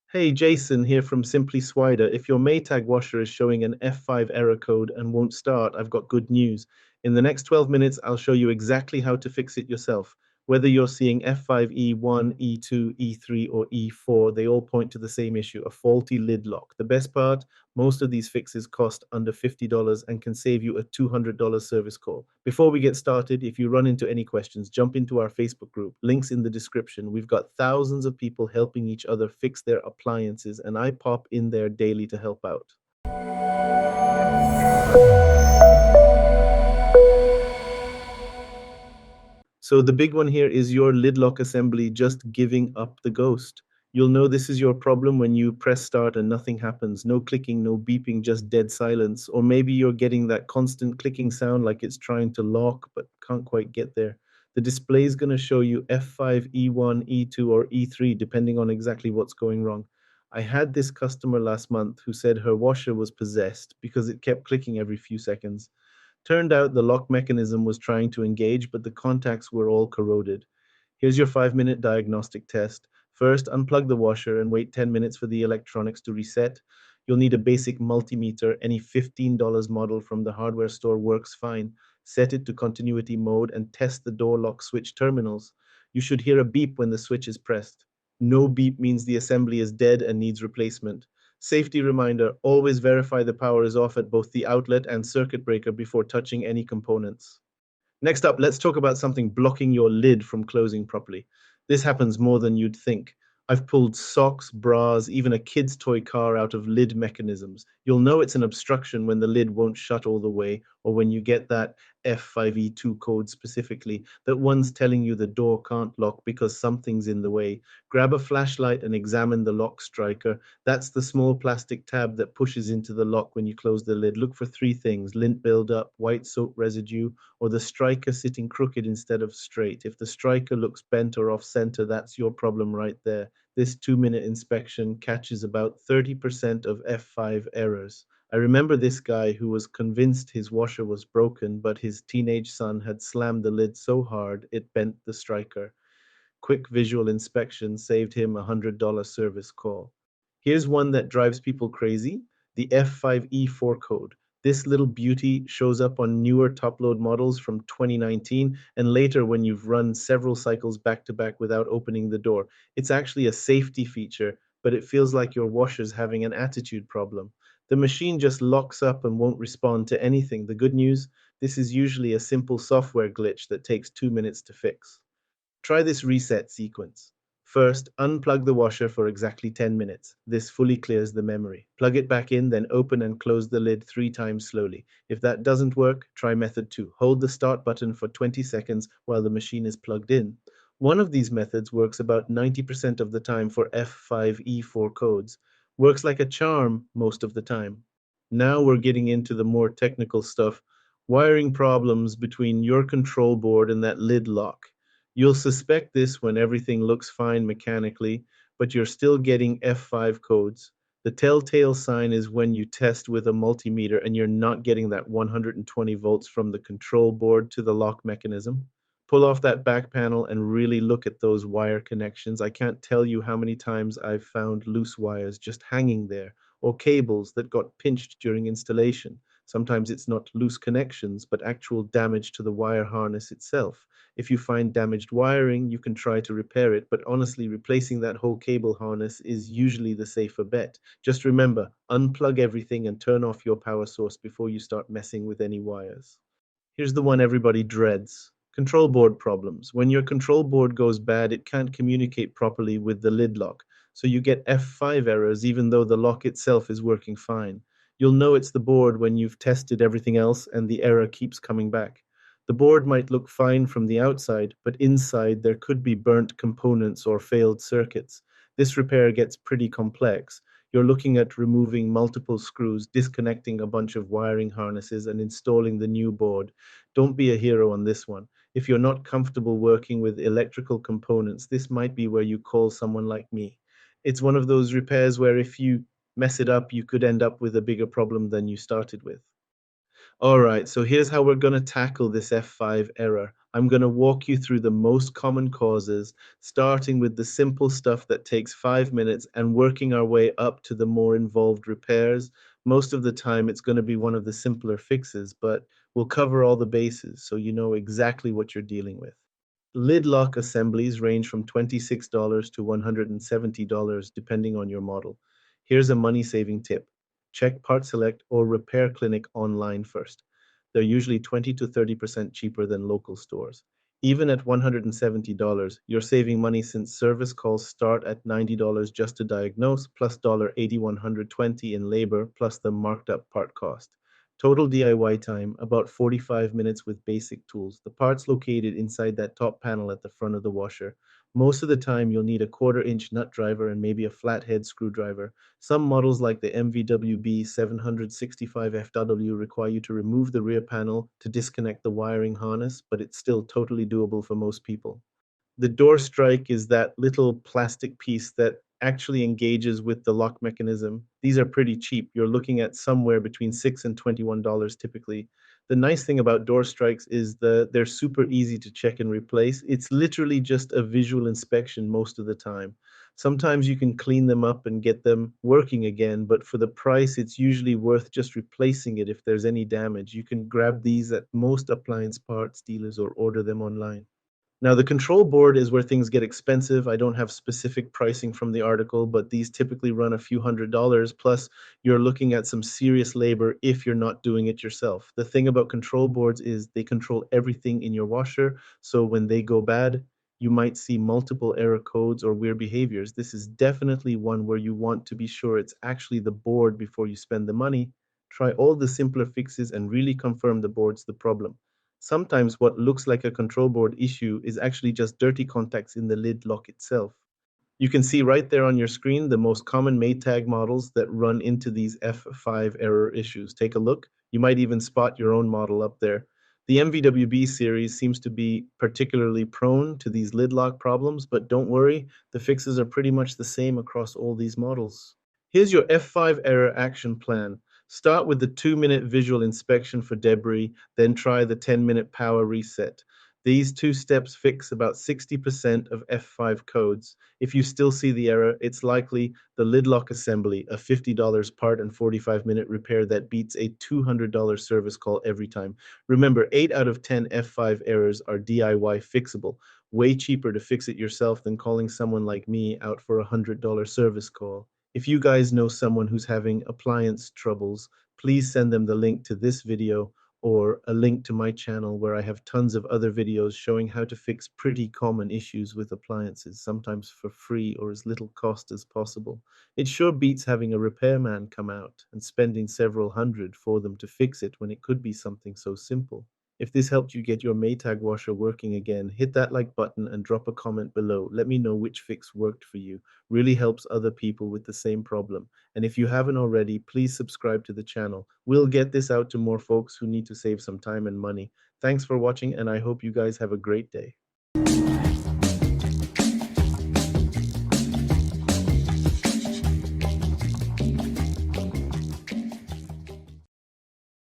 Hey, Jason here from Simply Swider. If your Maytag washer is showing an F5 error code and won't start, I've got good news. In the next 12 minutes, I'll show you exactly how to fix it yourself. Whether you're seeing F5 E1, E2, E3, or E4, they all point to the same issue, a faulty lid lock. The best part, most of these fixes cost under $50 and can save you a $200 service call. Before we get started, if you run into any questions, jump into our Facebook group. Links in the description. We've got thousands of people helping each other fix their appliances, and I pop in there daily to help out. So the big one here is your lid lock assembly just giving up the ghost. You'll know this is your problem when you press start and nothing happens. No clicking, no beeping, just dead silence. Or maybe you're getting that constant clicking sound like it's trying to lock but can't quite get there. The display is going to show you F5, E1, E2, or E3, depending on exactly what's going wrong. I had this customer last month who said her washer was possessed because it kept clicking every few seconds. Turned out the lock mechanism was trying to engage, but the contacts were all corroded. Here's your 5-minute diagnostic test. First, unplug the washer and wait 10 minutes for the electronics to reset. You'll need a basic multimeter. Any $15 model from the hardware store works fine. Set it to continuity mode and test the door lock switch terminals. You should hear a beep when the switch is pressed. No beep means the assembly is dead and needs replacement. Safety reminder, always verify the power is off at both the outlet and circuit breaker before touching any components. Next up, let's talk about something blocking your lid from closing properly. This happens more than you'd think. I've pulled socks, bras, even a kid's toy car out of lid mechanisms. You'll know it's an obstruction when the lid won't shut all the way, or when you get that F5E2 code specifically, that one's telling you the door can't lock because something's in the way. Grab a flashlight and examine the lock striker. That's the small plastic tab that pushes into the lock when you close the lid. Look for three things: lint buildup, white soap residue, or the striker sitting crooked instead of straight. If the striker looks bent or off center, that's your problem right there. This 2-minute inspection catches about 30% of F5 errors. I remember this guy who was convinced his washer was broken, but his teenage son had slammed the lid so hard it bent the striker. Quick visual inspection saved him a $100 service call. Here's one that drives people crazy: the F5E4 code. This little beauty shows up on newer top-load models from 2019 and later when you've run several cycles back to back without opening the door. It's actually a safety feature, but it feels like your washer's having an attitude problem. The machine just locks up and won't respond to anything. The good news, this is usually a simple software glitch that takes 2 minutes to fix. Try this reset sequence. First, unplug the washer for exactly 10 minutes. This fully clears the memory. Plug it back in, then open and close the lid 3 times slowly. If that doesn't work, try method 2. Hold the start button for 20 seconds while the machine is plugged in. One of these methods works about 90% of the time for F5E4 codes. Works like a charm most of the time. Now we're getting into the more technical stuff. Wiring problems between your control board and that lid lock. You'll suspect this when everything looks fine mechanically, but you're still getting F5 codes. The telltale sign is when you test with a multimeter and you're not getting that 120 volts from the control board to the lock mechanism. Pull off that back panel and really look at those wire connections. I can't tell you how many times I've found loose wires just hanging there, or cables that got pinched during installation. Sometimes it's not loose connections, but actual damage to the wire harness itself. If you find damaged wiring, you can try to repair it, but honestly, replacing that whole cable harness is usually the safer bet. Just remember, unplug everything and turn off your power source before you start messing with any wires. Here's the one everybody dreads: control board problems. When your control board goes bad, it can't communicate properly with the lid lock, so you get F5 errors even though the lock itself is working fine. You'll know it's the board when you've tested everything else and the error keeps coming back. The board might look fine from the outside, but inside there could be burnt components or failed circuits. This repair gets pretty complex. You're looking at removing multiple screws, disconnecting a bunch of wiring harnesses, and installing the new board. Don't be a hero on this one. If you're not comfortable working with electrical components, this might be where you call someone like me. It's one of those repairs where if you mess it up, you could end up with a bigger problem than you started with. All right, so here's how we're going to tackle this F5 error. I'm going to walk you through the most common causes, starting with the simple stuff that takes 5 minutes and working our way up to the more involved repairs. Most of the time, it's going to be one of the simpler fixes, but we'll cover all the bases so you know exactly what you're dealing with. Lid lock assemblies range from $26 to $170 depending on your model. Here's a money-saving tip. Check Part Select or Repair Clinic online first. They're usually 20 to 30% cheaper than local stores. Even at $170, you're saving money since service calls start at $90 just to diagnose, plus $8120 in labor, plus the marked up part cost. Total DIY time, about 45 minutes with basic tools. The parts located inside that top panel at the front of the washer. Most of the time, you'll need a quarter-inch nut driver and maybe a flathead screwdriver. Some models like the MVWB 765FW require you to remove the rear panel to disconnect the wiring harness, but it's still totally doable for most people. The door strike is that little plastic piece that actually engages with the lock mechanism. These are pretty cheap. You're looking at somewhere between $6 and $21 typically. The nice thing about door strikes is they're super easy to check and replace. It's literally just a visual inspection most of the time. Sometimes you can clean them up and get them working again, but for the price, it's usually worth just replacing it if there's any damage. You can grab these at most appliance parts dealers or order them online. Now, the control board is where things get expensive. I don't have specific pricing from the article, but these typically run a few $100s. Plus, you're looking at some serious labor if you're not doing it yourself. The thing about control boards is they control everything in your washer. So when they go bad, you might see multiple error codes or weird behaviors. This is definitely one where you want to be sure it's actually the board before you spend the money. Try all the simpler fixes and really confirm the board's the problem. Sometimes what looks like a control board issue is actually just dirty contacts in the lid lock itself. You can see right there on your screen the most common Maytag models that run into these F5 error issues. Take a look. You might even spot your own model up there. The MVWB series seems to be particularly prone to these lid lock problems, but don't worry, the fixes are pretty much the same across all these models. Here's your F5 error action plan. Start with the 2-minute visual inspection for debris, then try the 10-minute power reset. These two steps fix about 60% of F5 codes. If you still see the error, it's likely the lid lock assembly, a $50 part and 45-minute repair that beats a $200 service call every time. Remember, 8 out of 10 F5 errors are DIY fixable. Way cheaper to fix it yourself than calling someone like me out for a $100 service call. If you guys know someone who's having appliance troubles, please send them the link to this video or a link to my channel where I have tons of other videos showing how to fix pretty common issues with appliances, sometimes for free or as little cost as possible. It sure beats having a repairman come out and spending several hundred for them to fix it when it could be something so simple. If this helped you get your Maytag washer working again, hit that like button and drop a comment below. Let me know which fix worked for you. Really helps other people with the same problem. And if you haven't already, please subscribe to the channel. We'll get this out to more folks who need to save some time and money. Thanks for watching, and I hope you guys have a great day.